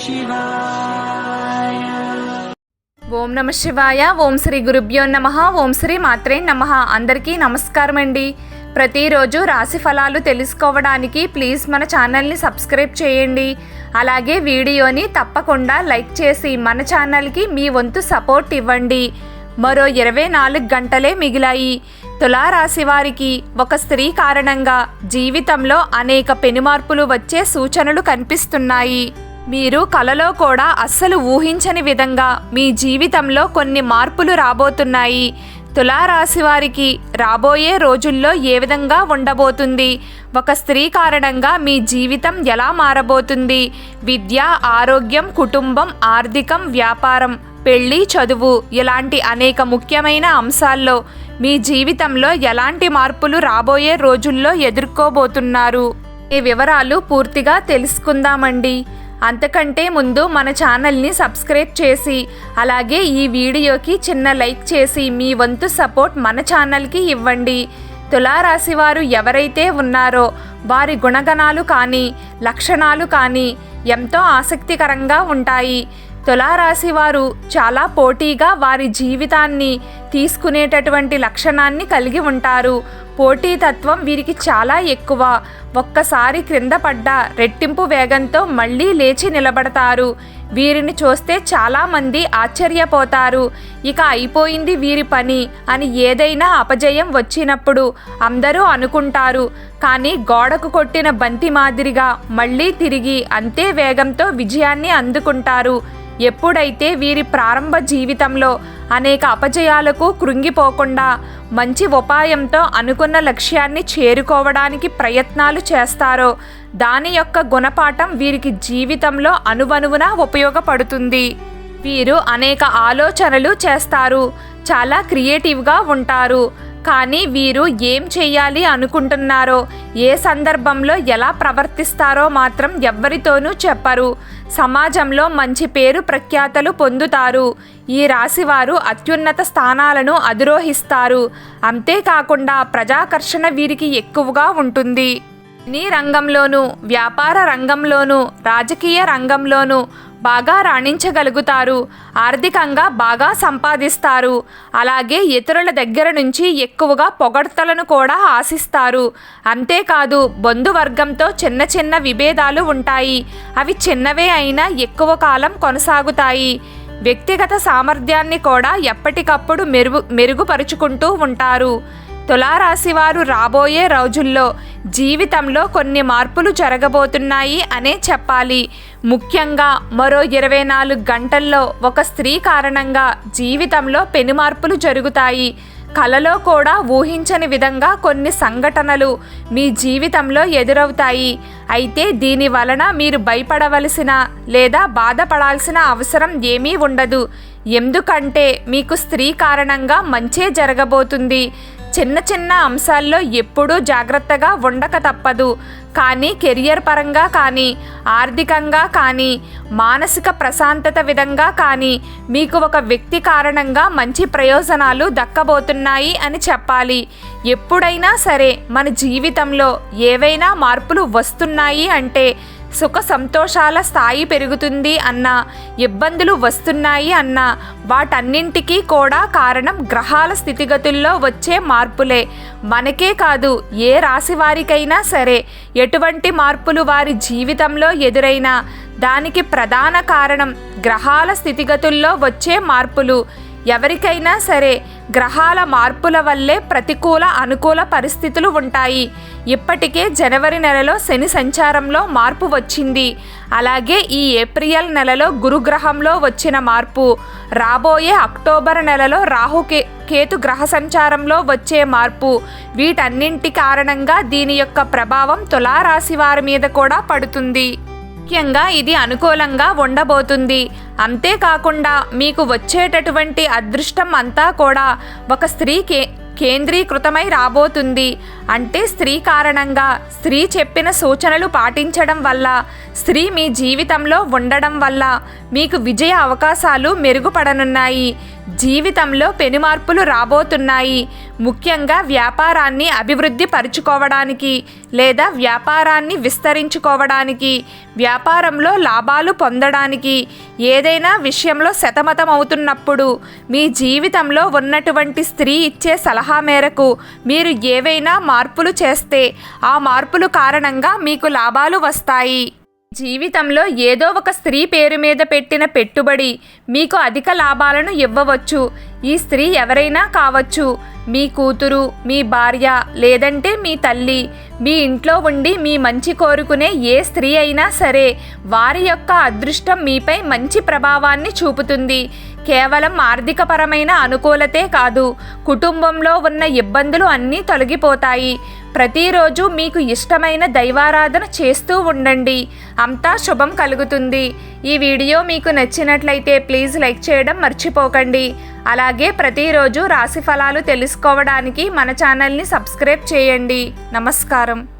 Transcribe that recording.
శివాయ. ఓం నమ శివాయ. ఓం శ్రీ గురుభ్యో నమః. ఓం శ్రీ మాత్రే నమః. అందరికీ నమస్కారం అండి. ప్రతిరోజు రాశి ఫలాలు తెలుసుకోవడానికి ప్లీజ్ మన ఛానల్ని సబ్స్క్రైబ్ చేయండి. అలాగే వీడియోని తప్పకుండా లైక్ చేసి మన ఛానల్కి మీ వంతు సపోర్ట్ ఇవ్వండి. మరో 24 గంటలే మిగిలాయి. తులారాశి వారికి ఒక స్త్రీ కారణంగా జీవితంలో అనేక పెనుమార్పులు వచ్చే సూచనలు కనిపిస్తున్నాయి. మీరు కలలో కూడా అస్సలు ఊహించని విధంగా మీ జీవితంలో కొన్ని మార్పులు రాబోతున్నాయి. తులారాశి వారికి రాబోయే రోజుల్లో ఏ విధంగా ఉండబోతుంది, ఒక స్త్రీ కారణంగా మీ జీవితం ఎలా మారబోతుంది, విద్య, ఆరోగ్యం, కుటుంబం, ఆర్థికం, వ్యాపారం, పెళ్లి, చదువు ఇలాంటి అనేక ముఖ్యమైన అంశాల్లో మీ జీవితంలో ఎలాంటి మార్పులు రాబోయే రోజుల్లో ఎదుర్కోబోతున్నారు, ఈ వివరాలు పూర్తిగా తెలుసుకుందామండి. అంతకంటే ముందు మన ఛానల్ని సబ్స్క్రైబ్ చేసి అలాగే ఈ వీడియోకి చిన్న లైక్ చేసి మీ వంతు సపోర్ట్ మన ఛానల్కి ఇవ్వండి. తులారాశి వారు ఎవరైతే ఉన్నారో వారి గుణగణాలు కానీ లక్షణాలు కానీ ఎంతో ఆసక్తికరంగా ఉంటాయి. తులారాశి వారు చాలా పోటీగా వారి జీవితాన్ని తీసుకునేటటువంటి లక్షణాన్ని కలిగి ఉంటారు. పోటీతత్వం వీరికి చాలా ఎక్కువ. ఒక్కసారి క్రింద పడ్డ రెట్టింపు వేగంతో మళ్ళీ లేచి నిలబడతారు. వీరిని చూస్తే చాలామంది ఆశ్చర్యపోతారు. ఇక అయిపోయింది వీరి పని అని ఏదైనా అపజయం వచ్చినప్పుడు అందరూ అనుకుంటారు. కానీ గోడకు కొట్టిన బంతి మాదిరిగా మళ్ళీ తిరిగి అంతే వేగంతో విజయాన్ని అందుకుంటారు. ఎప్పుడైతే వీరి ప్రారంభ జీవితంలో అనేక అపజయాలకు కృంగిపోకుండా మంచి ఉపాయంతో అనుకున్న లక్ష్యాన్ని చేరుకోవడానికి ప్రయత్నాలు చేస్తారో దాని యొక్క గుణపాఠం వీరికి జీవితంలో అనువనువున ఉపయోగపడుతుంది. వీరు అనేక ఆలోచనలు చేస్తారు, చాలా క్రియేటివ్గా ఉంటారు. కానీ వీరు ఏం చేయాలి అనుకుంటున్నారో, ఏ సందర్భంలో ఎలా ప్రవర్తిస్తారో మాత్రం ఎవ్వరితోనూ చెప్పరు. సమాజంలో మంచి పేరు ప్రఖ్యాతలు పొందుతారు. ఈ రాశివారు అత్యున్నత స్థానాలను అధిరోహిస్తారు. అంతేకాకుండా ప్రజాకర్షణ వీరికి ఎక్కువగా ఉంటుంది. సినీ రంగంలోనూ, వ్యాపార రంగంలోనూ, రాజకీయ రంగంలోనూ బాగా రాణించగలుగుతారు. ఆర్థికంగా బాగా సంపాదిస్తారు. అలాగే ఇతరుల దగ్గర నుంచి ఎక్కువగా పొగడ్తలను కూడా ఆశిస్తారు. అంతేకాదు బంధువర్గంతో చిన్న చిన్న విభేదాలు ఉంటాయి. అవి చిన్నవే అయినా ఎక్కువ కాలం కొనసాగుతాయి. వ్యక్తిగత సామర్థ్యాన్ని కూడా ఎప్పటికప్పుడు మెరుగుపరుచుకుంటూ ఉంటారు. తులారాశి వారు రాబోయే రోజుల్లో జీవితంలో కొన్ని మార్పులు జరగబోతున్నాయి అనే చెప్పాలి. ముఖ్యంగా మరో 24 గంటల్లో ఒక స్త్రీ కారణంగా జీవితంలో పెనుమార్పులు జరుగుతాయి. కలలో కూడా ఊహించని విధంగా కొన్ని సంఘటనలు మీ జీవితంలో ఎదురవుతాయి. అయితే దీని వలన మీరు భయపడవలసిన లేదా బాధపడాల్సిన అవసరం ఏమీ ఉండదు. ఎందుకంటే మీకు స్త్రీ కారణంగా మంచే జరగబోతుంది. చిన్న చిన్న అంశాల్లో ఎప్పుడూ జాగ్రత్తగా ఉండక తప్పదు. కానీ కెరియర్ పరంగా కానీ, ఆర్థికంగా కానీ, మానసిక ప్రశాంతత విధంగా కానీ మీకు ఒక వ్యక్తి కారణంగా మంచి ప్రయోజనాలు దక్కబోతున్నాయి అని చెప్పాలి. ఎప్పుడైనా సరే మన జీవితంలో ఏవైనా మార్పులు వస్తున్నాయి అంటే సుఖ సంతోషాల స్థాయి పెరుగుతుంది అన్నా, ఇబ్బందులు వస్తున్నాయి అన్నా వాటన్నింటికీ కూడా కారణం గ్రహాల స్థితిగతుల్లో వచ్చే మార్పులే. మనకే కాదు, ఏ రాశి వారికైనా సరే ఎటువంటి మార్పులు వారి జీవితంలో ఎదురైనా దానికి ప్రధాన కారణం గ్రహాల స్థితిగతుల్లో వచ్చే మార్పులు. ఎవరికైనా సరే గ్రహాల మార్పుల వల్లే ప్రతికూల అనుకూల పరిస్థితులు ఉంటాయి. ఇప్పటికే జనవరి నెలలో శని సంచారంలో మార్పు వచ్చింది. అలాగే ఈ ఏప్రిల్ నెలలో గురుగ్రహంలో వచ్చిన మార్పు, రాబోయే అక్టోబర్ నెలలో కేతు గ్రహ సంచారంలో వచ్చే మార్పు, వీటన్నింటి కారణంగా దీని యొక్క ప్రభావం తులారాశి వారి మీద కూడా పడుతుంది. ముఖ్యంగా ఇది అనుకూలంగా ఉండబోతుంది. అంతేకాకుండా మీకు వచ్చేటటువంటి అదృష్టం అంతా కూడా ఒక స్త్రీకి కేంద్రీకృతమై రాబోతుంది. అంటే స్త్రీ కారణంగా, స్త్రీ చెప్పిన సూచనలు పాటించడం వల్ల, స్త్రీ మీ జీవితంలో ఉండడం వల్ల మీకు విజయ అవకాశాలు మెరుగుపడనున్నాయి. జీవితంలో పెనుమార్పులు రాబోతున్నాయి. ముఖ్యంగా వ్యాపారాన్ని అభివృద్ధి పరుచుకోవడానికి లేదా వ్యాపారాన్ని విస్తరించుకోవడానికి, వ్యాపారంలో లాభాలు పొందడానికి, ఏదైనా విషయంలో సతమతమవుతున్నప్పుడు మీ జీవితంలో ఉన్నటువంటి స్త్రీ ఇచ్చే సలహా మేరకు మీరు ఏవైనా మార్పులు చేస్తే ఆ మార్పులు కారణంగా మీకు లాభాలు వస్తాయి. జీవితంలో ఏదో ఒక స్త్రీ పేరు మీద పెట్టిన పెట్టుబడి మీకు అధిక లాభాలను ఇవ్వవచ్చు. ఈ స్త్రీ ఎవరైనా కావచ్చు. మీ కూతురు, మీ భార్య, లేదంటే మీ తల్లి. మీ ఇంట్లో ఉండి మీ మంచి కోరుకునే ఏ స్త్రీ అయినా సరే వారి యొక్క అదృష్టం మీపై మంచి ప్రభావాన్ని చూపుతుంది. కేవలం ఆర్థికపరమైన అనుకూలతే కాదు, కుటుంబంలో ఉన్న ఇబ్బందులు అన్నీ తొలగిపోతాయి. ప్రతిరోజు మీకు ఇష్టమైన దైవారాధన చేస్తూ ఉండండి. అంతా శుభం కలుగుతుంది. ఈ వీడియో మీకు నచ్చినట్లయితే ప్లీజ్ లైక్ చేయడం మర్చిపోకండి. అలాగే ప్రతిరోజు రాశి ఫలాలు తెలుసుకోవడానికి మన ఛానల్ని సబ్స్క్రైబ్ చేయండి. నమస్కారం.